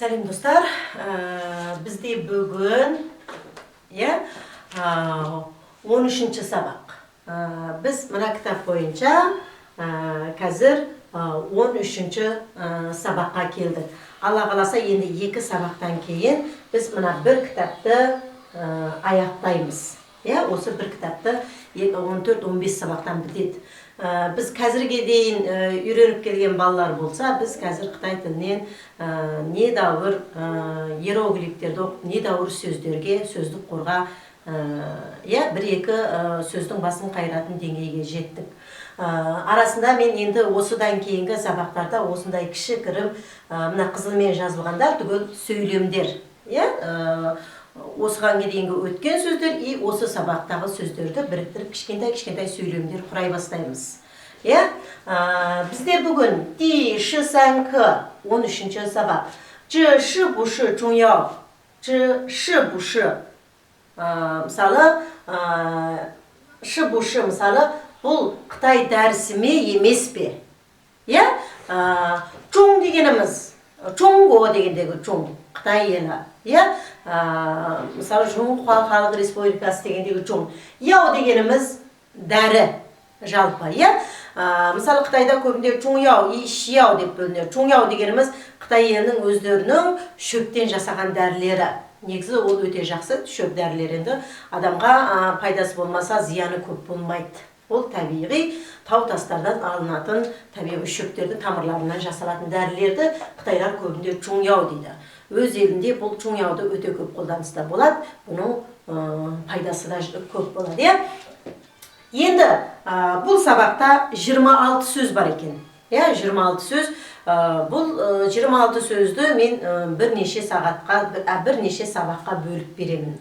Сәлем достар, бізде бүгін 13-ші сабақ. Біз мына кітап бойынша қазір 13-ші сабаққа келдік. Алла қаласа енді 2 сабақтан кейін біз мына бір кітапты аяқтаймыз. Осы бір кітапты 14-15 сабақтан бітеді. Біз қазірге дейін үйреніп келген балалар болса, біз қазір Қытай тілінен недәуір иероглифтерді оқып, недәуір сөздерге, сөздік қорға бір-екі сөздің басын қайыратын деңгейге жеттік. Арасында мен енді осыдан кейінгі сабақтарда осындай кішігірім мына қызылмен жазылғандар түгел сөйлемдер. Осыған дейінгі өткен сөздер и осы сабақтағы сөздерді біріктіріп кішкентай сөйлемдер құрай бастаймыз. Бізде бүгін 13-ші 13-ші сабақ. 这是不是重要? 这是不是? Мысалы, 是不是мысалы бұл Қытай дәрісі ме емес пе? Чоң дегеніміз, Чоңго дегендегі чоң, Қытай елі. Мысалы, Жоңхуа халық республикасы дегендегі чоң. Яу дегеніміз дәрі жалпы. Мысалы, Қытайда көбінде чоңяу, шияу деп бөлінеді. Чоңяу дегеніміз Қытай елінің өздерінің шөптен жасаған дәрілері. Негізі ол өте жақсы шөп дәрілер, енді адамға пайдасы болмаса зияны көп болмайды. Ол табиғи тау-тастардан алынатын табиғи шөптердің тамырларынан жасалатын дәрілерді Қытайлар көбінде чоңяу дейді. Өз елінде бұл чоңяуды өте көп қолданыста болады, бұның пайдасы да көп болады. Енді бұл сабақта 26 сөз бар екен. 26 сөз. Бұл 26 сөзді мен бірнеше сабаққа бөліп беремін.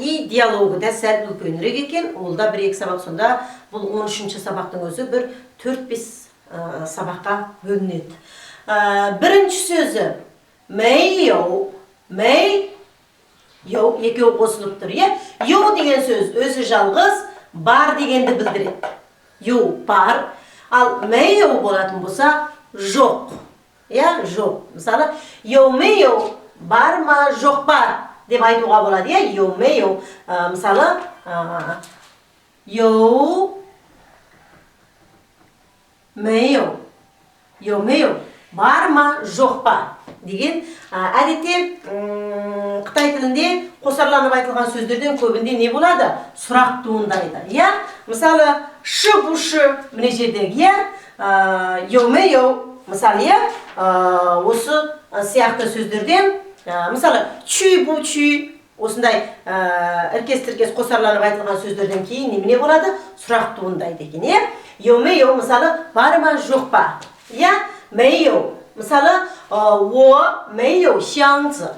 И диалогы да сәл үлкенірек екен. Ол да 1-2 сабақ, сонда бұл 13-ші сабақтың өзі бір 4-5 сабаққа бөлінеді. Бірінші сөзі мэй йоу, екеу қосылып тұр. Йоу деген сөз өзі жалғыз, бар дегенді білдіреді. Йоу бар, ал мэй йоу болатын болса жоқ. Жоқ. Мысалы, йоу мэй йоу бар ма, жоқ бар деп айтуға болады. Йоу мэй йоу. Мысалы, йоу мэй йоу бар ма, жоқ па деген әдетте Қытай тілінде қосарланып айтылған сөздерден көбінде не болады? Сұрақ туындайды. Мысалы, шы бұшы міне жердегі, йоу мэй йоу, мысалы, осы сияқты сөздерден, мысалы, чүй бұ чүй, осындай іркес-тіркес қосарланып айтылған сөздерден кейін не болады? Сұрақ туындайды екен. Йоу мэй йоу, мысалы, бар ма, жоқ па? Мэй йоу. Мысалы, 我没有箱子.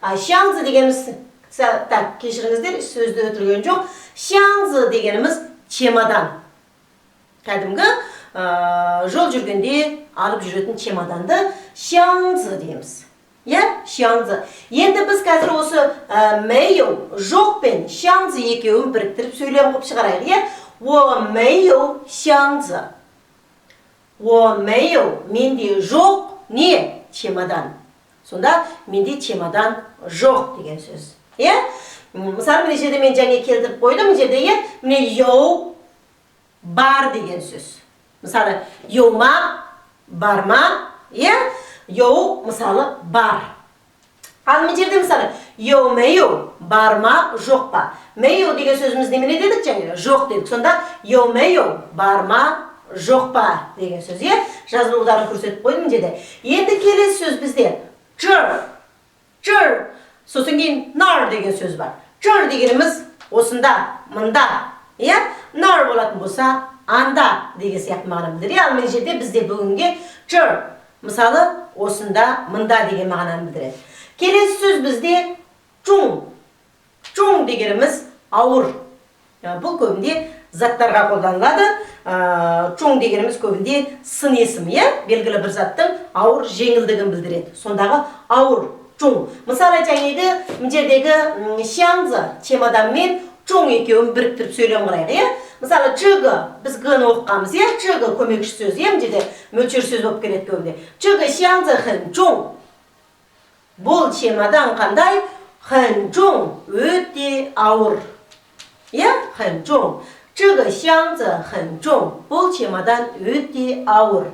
箱子дегеніміз, кешіріңіздер, сөзді өтілген жоқ.箱子дегеніміз чемодан. Кәдімгі жол жүргенде алып жүретін чемоданды箱子дейміз.箱子. Енді біз қазір осы мэйоу, жоқ пен箱子екеуін біріктіріп сөйлем қып шығарайық. 我没有箱子. 我没有, менде жоқ, не? Чемодан. Сонда менде чемодан жоқ деген сөз. Мысалы, міне жерде мен жаңа келтіріп қойдым, жерде міне йоу бар деген сөз. Мысалы, йоума, барма, йоу, мысалы, бар. Ал мен жерде, мысалы, йоу мэйоу, барма, жоқ па. Мэйоу деген сөзіміз немене дедік жаңа? Жоқ дедік. Сонда йоу мэйоу, барма, жоқ па деген сөз. Жазылударын көрсетіп қойдым деді. Енді келесі сөз бізде жыр. Сосын кейін нар деген сөз бар. Жыр дегеніміз осында, мында. Нар болатын болса анда деген сияқты мағынаны білдіреді. Ал мен жерде бізде бүгінге жыр. Мысалы, осында, мында деген мағынаны білдіреді. Келесі сөз бізде чоң. Чоң дегеніміз ауыр. Бұл көбінде заттарға қолданылады. Чоң дегеніміз көбінде сын есім, белгілі бір заттың ауыр жеңілдігін білдіреді. Сондағы ауыр, чоң. Мысалы, жаңағы жердегі箱子, чемодан мен чоң екеуін біріктіріп сөйлем құрайық. Мысалы, чығы, біз ғыны оқығанбыз, чығы көмекші сөз, жерде мөлшер сөз болып келеді көбінде. Чығы箱子很重. бұл чемодан қандай? 很重 өте ауыр. иә, 很重. 这个箱子很重. бұл чемодан өте ауыр.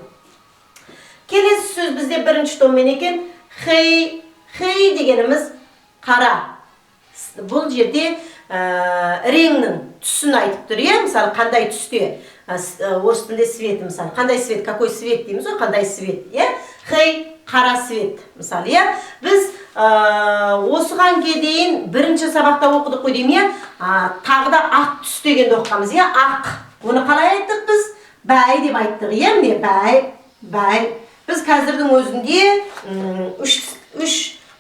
Келесі сөз бізде бірінші томмен екен. Хей дегеніміз қара. Бұл жерде реңнің түсін айтып тұр, иә? Мысалы, қандай түсте? Орыс тілінде свет, мысалы. Қандай свет? Какой свет дейміз ғой? Қандай свет, иә? Хей, қара свет, мысалы, иә? Біз осыған дейін бірінші сабақта оқыдық қой деймін, иә? Тағы да ақ түс дегенді оқығанбыз, иә? Ақ. Оны қалай айттық біз? Бәй деп айттық, иә? Міне, бәй. Біз қазірдің өзінде үш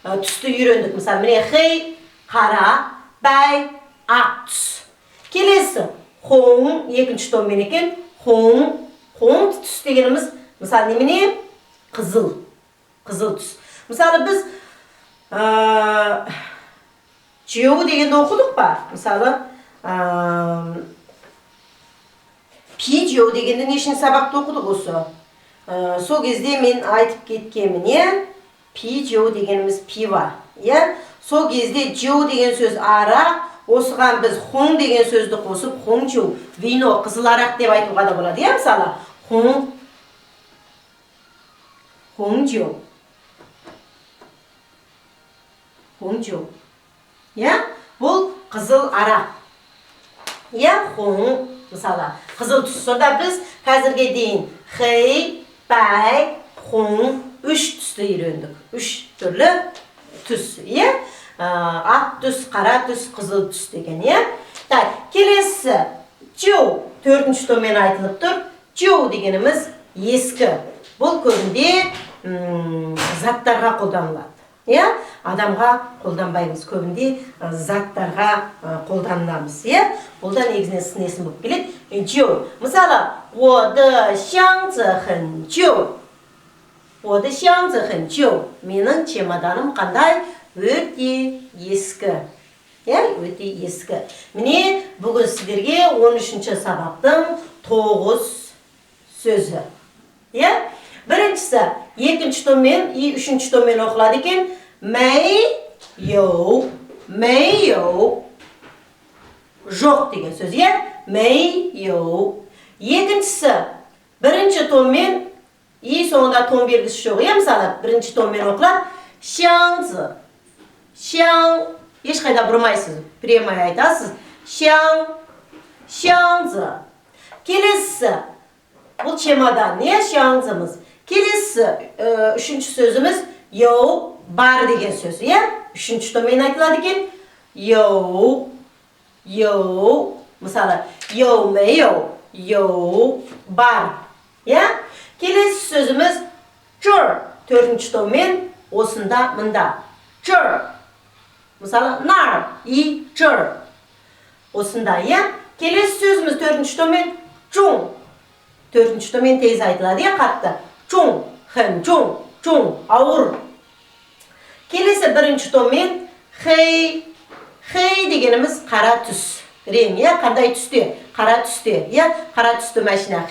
түсті үйрендік. Мысалы, міне, хей, қара, бәй, ақ түс. Келесі, хоң, екінші томмен екен. Хоң түс дегеніміз, мысалы, немене? Қызыл түс. Мысалы, біз жеу дегенді оқыдық па? Мысалы, пи жеу дегенді нешін сабақты оқыдық осы? Сол кезде мен айтып кеткенмін, иә? Пи жеу дегеніміз пива, иә? Сол кезде жеу деген сөз арақ, осыған біз хоң деген сөзді қосып, хоң жеу, вино, қызыл арақ деп айтуға да болады, иә? Мысалы, хоң жеу. Иә? Бұл қызыл арақ. Иә? Хоң, мысалы, қызыл түс. Сонда біз қазірге дейін хей, бәй, хоң, үш түсті үйрендік. Үш түрлі түс. Иә? Ақ түс, қара түс, қызыл түс деген. Иә? Келесі, жеу, төртінші томмен айтылып тұр. Жеу дегеніміз ескі. Бұл көбінде заттарға қолданылады. Иә? Адамға қолданбаймыз, көбінде заттарға қолданамыз. Иә? Бұлда негізінен сын болып келеді. Жеу. Мысалы, 我的箱子很旧. 我的箱子很旧. Менің чемоданым қандай? Өте ескі. Иә? Өте ескі. Міне, бүгін сіздерге 13-ші сабақтың 9 сөзі. Иә? Біріншісі, екінші томмен, үшінші томмен оқылады екен. Мэй йоу. Жоқ деген сөз, иә? Мэй йоу. Екіншісі, бірінші томмен, соңында том белгісі жоқ, иә? Мысалы, бірінші томмен оқылады. Шаңзы. Ешқайда бұрмайсыз, прямай айтасыз. Шаңзы. Келесі, бұл чемодан, не? Шаңзымыз. Келесі, үшінші сөзіміз йоу, бар деген сөз, иә? Үшінші томмен айтылады екен. Йоу. Мысалы, йоу мэйоу, йоу, бар. Иә? Келесі сөзіміз чыр. Төртінші томмен осында, мында. Чыр. Мысалы, нар, чыр. Осында, иә? Келесі сөзіміз төртінші томмен чун. Төртінші томмен тез айтылады, иә? Қатты. Чун, хэн, чун, ауыр. Келесі бірінші томмен хей дегеніміз қара түс. Рең, иә? Қандай түсте? Қара түсте, иә? Қара түсті машина.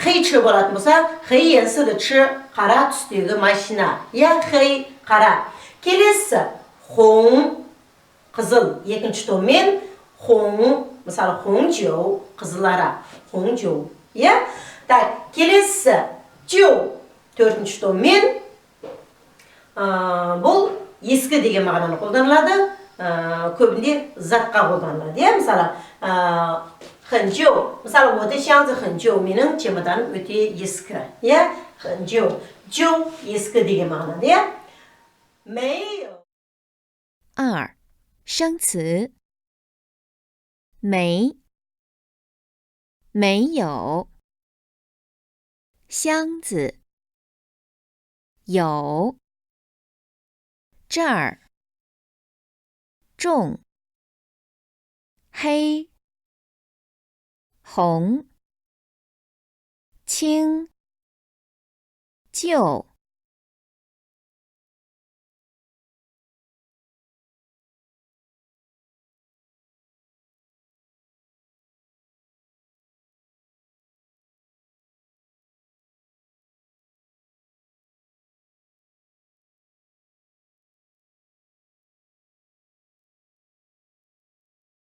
Хейчі болатын болса, хей енсіді чы қара түстегі машина. Иә? Хей, қара. Келесі хоң, қызыл. Екінші томмен хоң, мысалы, хоң жеу, қызыл ара. Хоң жеу, иә? Келесі жеу. Төртінші томмен бұл ескі деген мағынаны қолданылады, көбінде затқа қолданылады. Мысалы, хэнжеу. Мысалы, 我的箱子很旧. Менің чемоданым өте ескі. Хэнжеу. Жеу ескі деген мағынады. 没有. 2. 生词没有箱子有这儿重黑红青旧